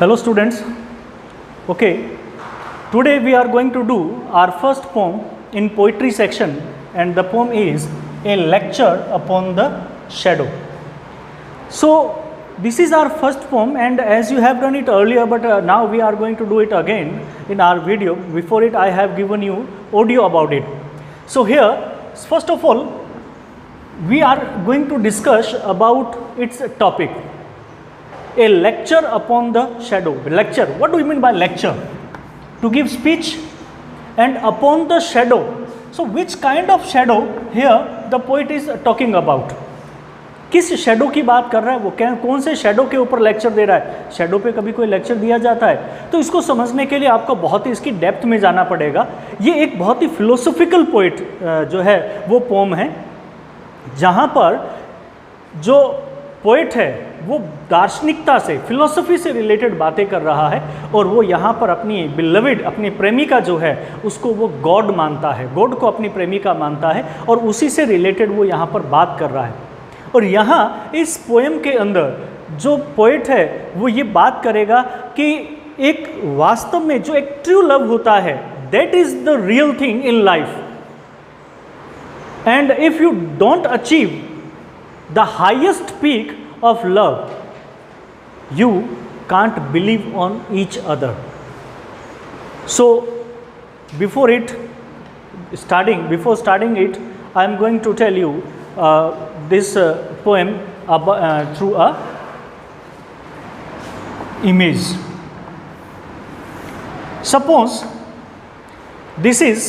Hello students, okay, today we are going to do our first poem in poetry section, and the poem is A Lecture Upon the Shadow. So this is our first poem, and as you have done it earlier, but now we are going to do it again in our video. Before it I have given you audio about it. So here first of all we are going to discuss about its topic. A lecture upon the shadow. Lecture, what do you mean by lecture? To give speech. And upon the shadow, so which kind of shadow here the poet is talking about? किस shadow की बात कर रहा है वो? कौन से shadow के ऊपर लेक्चर दे रहा है? शेडो पे कभी कोई लेक्चर दिया जाता है? तो इसको समझने के लिए आपको बहुत ही इसकी डेप्थ में जाना पड़ेगा. ये एक बहुत ही फिलोसॉफिकल पोइट जो है वो पोम है, जहाँ पर जो पोइट है वो दार्शनिकता से, फिलोसफी से रिलेटेड बातें कर रहा है, और वो यहाँ पर अपनी बिलविड, अपनी प्रेमिका जो है उसको वो गॉड मानता है, गॉड को अपनी प्रेमिका मानता है, और उसी से रिलेटेड वो यहाँ पर बात कर रहा है. और यहाँ इस पोएम के अंदर जो पोइट है वो ये बात करेगा कि एक वास्तव में जो एक ट्रू लव होता है, that is the real thing in life, and if you don't achieve the highest peak of love, you can't believe on each other. So before starting it, I am going to tell you this poem through a image. Suppose this is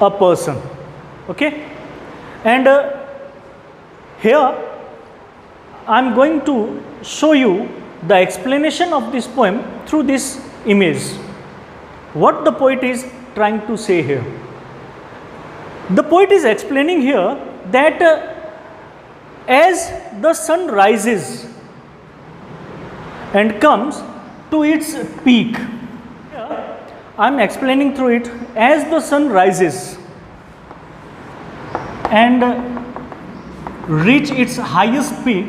a person, okay, and here I am going to show you the explanation of this poem through this image. What the poet is trying to say here? The poet is explaining here that as the sun rises and comes to its peak, I am explaining through it, as the sun rises and reach its highest peak,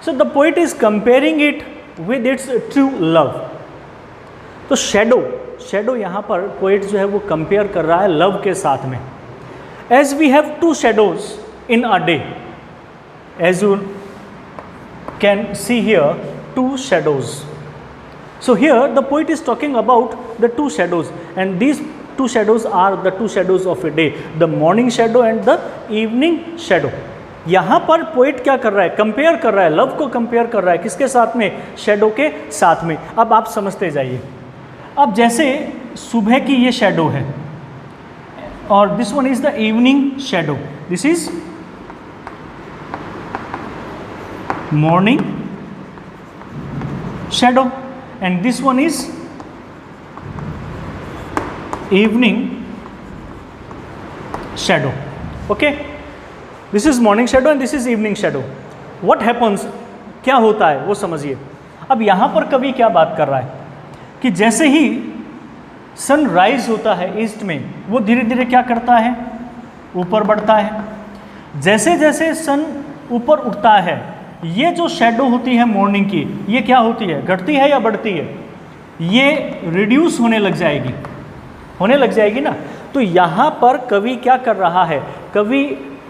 so the poet is comparing it with its true love. तो shadow यहाँ पर poet जो है वो compare कर रहा है love के साथ में. As we have two shadows in a day, as you can see here two shadows. So here the poet is talking about the two shadows, and these two shadows are the two shadows of a day, the morning shadow and the evening shadow. यहाँ पर poet क्या कर रहा है? Compare कर रहा है, love को कंपेयर कर रहा है. किसके साथ में? शेडो के साथ में. अब आप समझते जाइए. अब जैसे सुबह की ये शेडो है, और this one is the evening shadow, this is morning shadow, and this one is evening shadow. Okay, this is morning shadow and this is evening shadow. What happens, क्या होता है वो समझिए. अब यहाँ पर कवि क्या बात कर रहा है कि जैसे ही सन राइज होता है ईस्ट में, वो धीरे धीरे क्या करता है? ऊपर बढ़ता है. जैसे जैसे सन ऊपर उठता है, ये जो शेडो होती है मॉर्निंग की, ये क्या होती है? घटती है या बढ़ती है? ये रिड्यूस होने लग जाएगी ना. तो यहाँ पर कवि क्या कर रहा है? कवि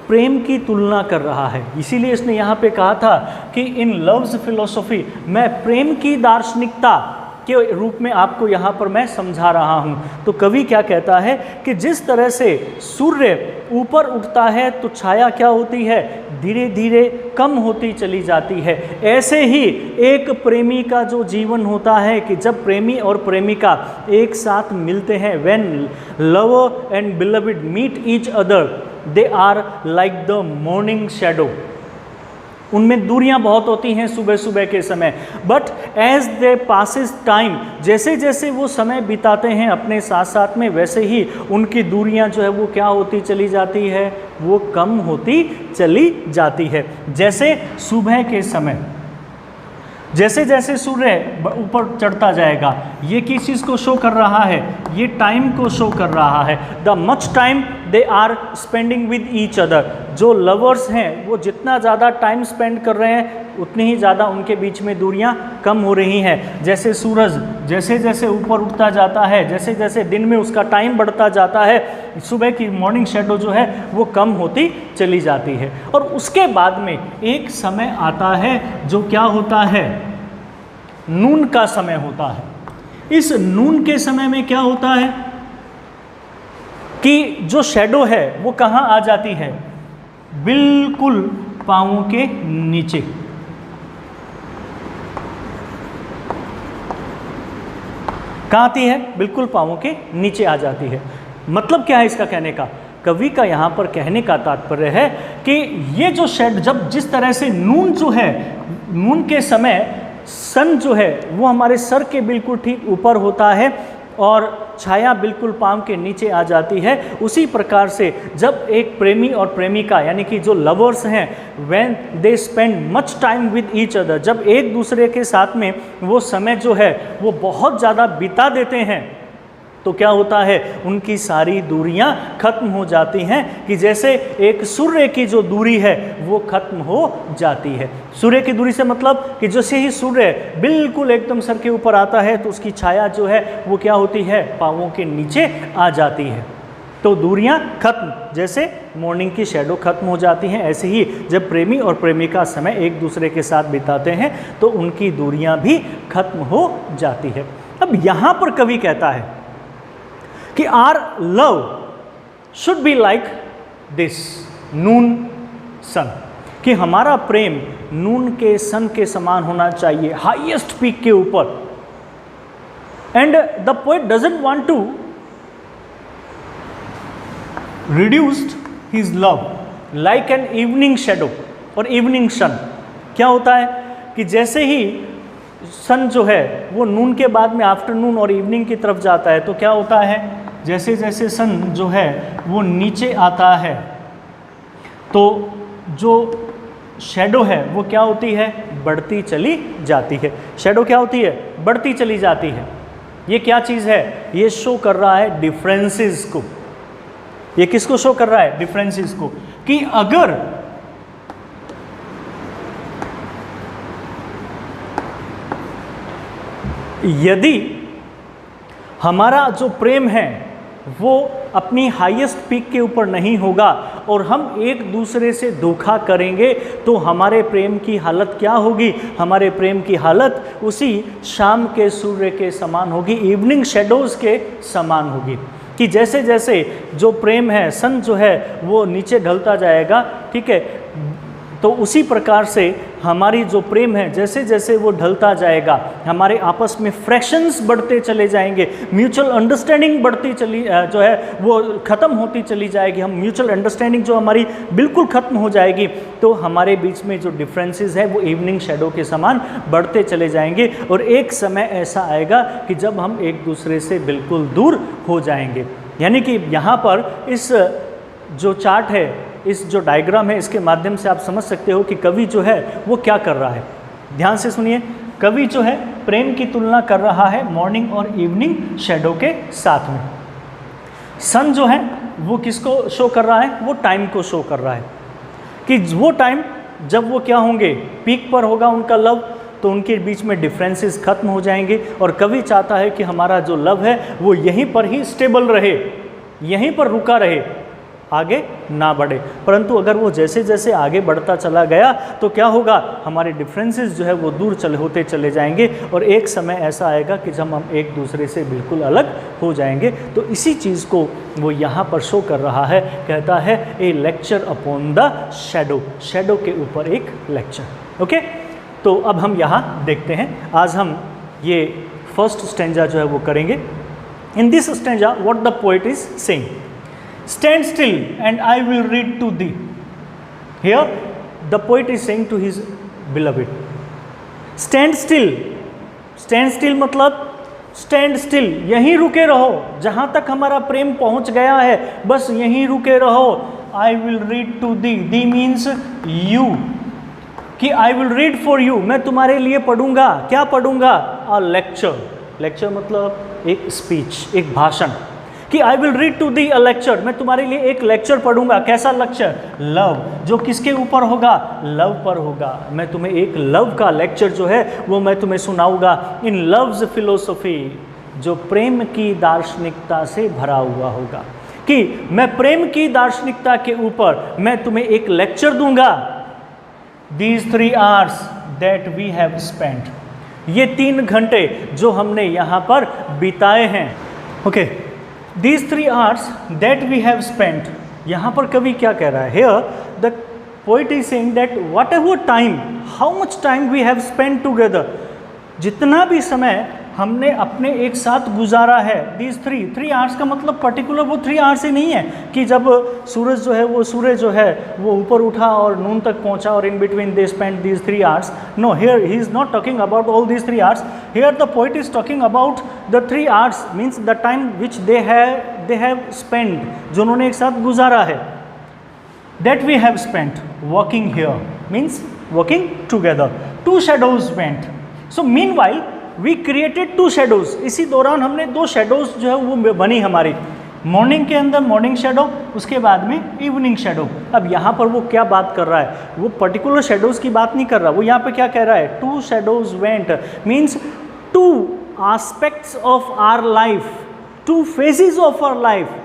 प्रेम की तुलना कर रहा है. इसीलिए इसने यहाँ पे कहा था कि इन लव्स फिलोसॉफी, मैं प्रेम की दार्शनिकता के रूप में आपको यहाँ पर मैं समझा रहा हूँ. तो कवि क्या कहता है कि जिस तरह से सूर्य ऊपर उठता है तो छाया क्या होती है? धीरे धीरे कम होती चली जाती है. ऐसे ही एक प्रेमी का जो जीवन होता है कि जब प्रेमी और प्रेमिका एक साथ मिलते हैं, when lover and beloved meet each other, they are like the morning shadow. उनमें दूरियां बहुत होती हैं सुबह सुबह के समय, but as they passes time, जैसे जैसे वो समय बिताते हैं अपने साथ साथ में, वैसे ही उनकी दूरियां जो है वो क्या होती चली जाती है? वो कम होती चली जाती है. जैसे सुबह के समय जैसे जैसे सूर्य ऊपर चढ़ता जाएगा, ये किस चीज़ को शो कर रहा है? ये टाइम को शो कर रहा है. The much time they are spending with each other. जो लवर्स हैं वो जितना ज़्यादा टाइम स्पेंड कर रहे हैं उतनी ही ज़्यादा उनके बीच में दूरियां कम हो रही हैं। जैसे सूरज जैसे जैसे ऊपर उठता जाता है, जैसे जैसे दिन में उसका टाइम बढ़ता जाता है, सुबह की मॉर्निंग शेडो जो है वो कम होती चली जाती है। और उसके बाद में एक समय आता है जो क्या होता है, नून का समय होता है। इस नून के समय में क्या होता है कि जो शेडो है वो कहाँ आ जाती है, बिल्कुल पाँवों के नीचे। कहाँ आती है, बिल्कुल पाँवों के नीचे आ जाती है। मतलब क्या है इसका कहने का, कवि का यहाँ पर कहने का तात्पर्य है कि ये जो शेड, जब जिस तरह से नून जो है, नून के समय सन जो है वो हमारे सर के बिल्कुल ठीक ऊपर होता है और छाया बिल्कुल पाँव के नीचे आ जाती है, उसी प्रकार से जब एक प्रेमी और प्रेमिका यानी कि जो लवर्स हैं, when they spend much time with each other, जब एक दूसरे के साथ में वो समय जो है वो बहुत ज़्यादा बिता देते हैं, तो क्या होता है, उनकी सारी दूरियां खत्म हो जाती हैं। कि जैसे एक सूर्य की जो दूरी है वो खत्म हो जाती है। सूर्य की दूरी से मतलब कि जैसे ही सूर्य बिल्कुल एकदम सर के ऊपर आता है तो उसकी छाया जो है वो क्या होती है, पाँवों के नीचे आ जाती है। तो दूरियां खत्म, जैसे मॉर्निंग की शेडो खत्म हो जाती हैं, ऐसे ही जब प्रेमी और प्रेमिका समय एक दूसरे के साथ बिताते हैं तो उनकी दूरियां भी खत्म हो जाती है। अब यहाँ पर कवि कहता है कि our love should be like this noon sun, कि हमारा प्रेम नून के सन के समान होना चाहिए, हाईएस्ट पीक के ऊपर। And the poet doesn't want to reduced his love like an evening shadow और इवनिंग सन। क्या होता है कि जैसे ही सन जो है वो नून के बाद में आफ्टरनून और इवनिंग की तरफ जाता है तो क्या होता है, जैसे जैसे सन जो है वो नीचे आता है तो जो शेडो है वो क्या होती है, बढ़ती चली जाती है। शेडो क्या होती है, बढ़ती चली जाती है। ये क्या चीज़ है, ये शो कर रहा है डिफरेंसेस को। ये किसको शो कर रहा है, डिफरेंसेस को, कि अगर यदि हमारा जो प्रेम है वो अपनी हाईएस्ट पीक के ऊपर नहीं होगा और हम एक दूसरे से धोखा करेंगे तो हमारे प्रेम की हालत क्या होगी, हमारे प्रेम की हालत उसी शाम के सूर्य के समान होगी, इवनिंग शेडोज़ के समान होगी। कि जैसे जैसे जो प्रेम है, सन जो है वो नीचे ढलता जाएगा, ठीक है, तो उसी प्रकार से हमारी जो प्रेम है जैसे जैसे वो ढलता जाएगा, हमारे आपस में फ्रैक्शंस बढ़ते चले जाएंगे, म्यूचुअल अंडरस्टैंडिंग बढ़ती चली जो है वो ख़त्म होती चली जाएगी। हम म्यूचुअल अंडरस्टैंडिंग जो हमारी बिल्कुल ख़त्म हो जाएगी तो हमारे बीच में जो डिफरेंसेस है वो इवनिंग शेडो के समान बढ़ते चले जाएंगे और एक समय ऐसा आएगा कि जब हम एक दूसरे से बिल्कुल दूर हो जाएंगे। यानी कि यहाँ पर इस जो चार्ट है, इस जो डायग्राम है, इसके माध्यम से आप समझ सकते हो कि कवि जो है वो क्या कर रहा है। ध्यान से सुनिए, कवि जो है प्रेम की तुलना कर रहा है मॉर्निंग और इवनिंग शेडो के साथ में। सन जो है वो किसको शो कर रहा है, वो टाइम को शो कर रहा है कि वो टाइम जब वो क्या होंगे, पीक पर होगा उनका लव, तो उनके बीच में डिफरेंसेस खत्म हो जाएंगे। और कवि चाहता है कि हमारा जो लव है वो यहीं पर ही स्टेबल रहे, यहीं पर रुका रहे, आगे ना बढ़े। परंतु अगर वो जैसे जैसे आगे बढ़ता चला गया तो क्या होगा, हमारे डिफरेंसेस जो है वो दूर होते चले जाएंगे और एक समय ऐसा आएगा कि जब हम एक दूसरे से बिल्कुल अलग हो जाएंगे। तो इसी चीज़ को वो यहाँ पर शो कर रहा है, कहता है a lecture upon the shadow, shadow के ऊपर एक लेक्चर। ओके, तो अब हम यहाँ देखते हैं, आज हम ये फर्स्ट स्टैंजा जो है वो करेंगे। In this stanza what the poet is saying, stand still and I will read to thee. Here the poet is saying to his beloved, stand still, stand still मतलब stand still, यहीं रुके रहो, जहाँ तक हमारा प्रेम पहुँच गया है बस यहीं रुके रहो। I will read to thee, thee means you, कि I will read for you, मैं तुम्हारे लिए पढ़ूंगा। क्या पढ़ूंगा, a lecture, lecture मतलब एक स्पीच, एक भाषण, कि I will read to thee a lecture, मैं तुम्हारे लिए एक लेक्चर पढ़ूंगा। कैसा लेक्चर? लव, जो किसके ऊपर होगा? लव पर होगा। मैं तुम्हें एक लव का लेक्चर जो है वो मैं तुम्हें सुनाऊंगा। इन लव्स फिलोसफी, जो प्रेम की दार्शनिकता से भरा हुआ होगा, कि मैं प्रेम की दार्शनिकता के ऊपर मैं तुम्हें एक लेक्चर दूंगा। These 3 hours that we have spent, ये 3 घंटे जो हमने यहाँ पर बिताए हैं। Okay, These 3 hours that we have spent, यहाँ पर कवि क्या कह रहा है? Here the poet is saying that whatever time, how much time we have spent together, जितना भी समय हमने अपने एक साथ गुजारा है। These 3 hours का मतलब पर्टिकुलर वो 3 hours ही नहीं है कि जब सूरज जो है वो ऊपर उठा और नून तक पहुंचा और in between they spend these 3 hours. No, here he is not talking about all these 3 hours. Here the poet is talking about the 3 hours, means the time which they have spent, जो उन्होंने एक साथ गुजारा है। That we have spent walking here, means walking together. 2 shadows went. So meanwhile we created 2 shadows. इसी दौरान हमने 2 shadows जो है वो बनी हमारी। मॉर्निंग के अंदर मॉर्निंग शेडो, उसके बाद में इवनिंग शेडो। अब यहाँ पर वो क्या बात कर रहा है? वो पर्टिकुलर शेडोज़ की बात नहीं कर रहा। वो यहाँ पे क्या कह रहा है? 2 shadows went means 2 aspects of our life, 2 phases of our life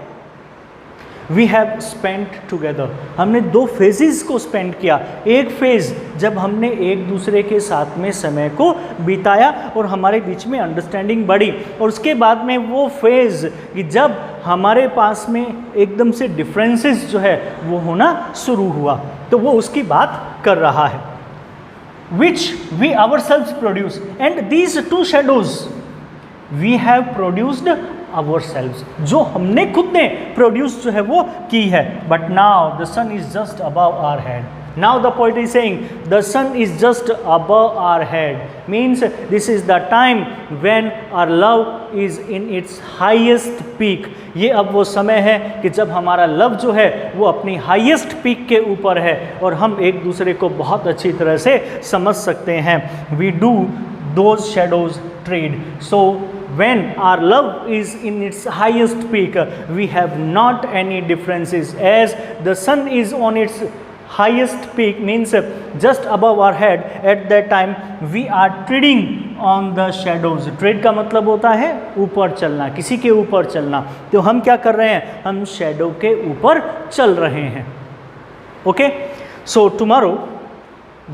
we have spent together. हमने 2 phases को स्पेंड किया। एक फेज़ जब हमने एक दूसरे के साथ में समय को बिताया और हमारे बीच में अंडरस्टैंडिंग बढ़ी, और उसके बाद में वो फेज़ कि जब हमारे पास में एकदम से डिफरेंसेस जो है वो होना शुरू हुआ, तो वो उसकी बात कर रहा है। Which we ourselves produce, and these 2 shadows we have produced ourselves, जो हमने खुद ने प्रोड्यूस जो है वो की है। But now the sun is just above our head. Now the poet is saying the sun is just above our head, means this is the time when our love is in its highest peak. ये अब वो समय है कि जब हमारा love जो है वो अपनी हाईएस्ट पीक के ऊपर है और हम एक दूसरे को बहुत अच्छी तरह से समझ सकते हैं। We do those shadows trade. So when our love is in its highest peak, we have not any differences. As the sun is on its highest peak, means just above our head, at that time we are treading on the shadows. Trade का मतलब होता है ऊपर चलना, किसी के ऊपर चलना। तो हम क्या कर रहे हैं? हम शेडो के ऊपर चल रहे हैं। Okay, so tomorrow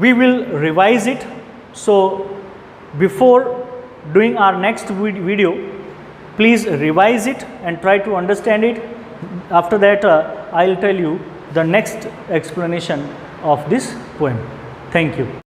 we will revise it. So before doing our next video, please revise it and try to understand it. After that I'll tell you the next explanation of this poem. Thank you.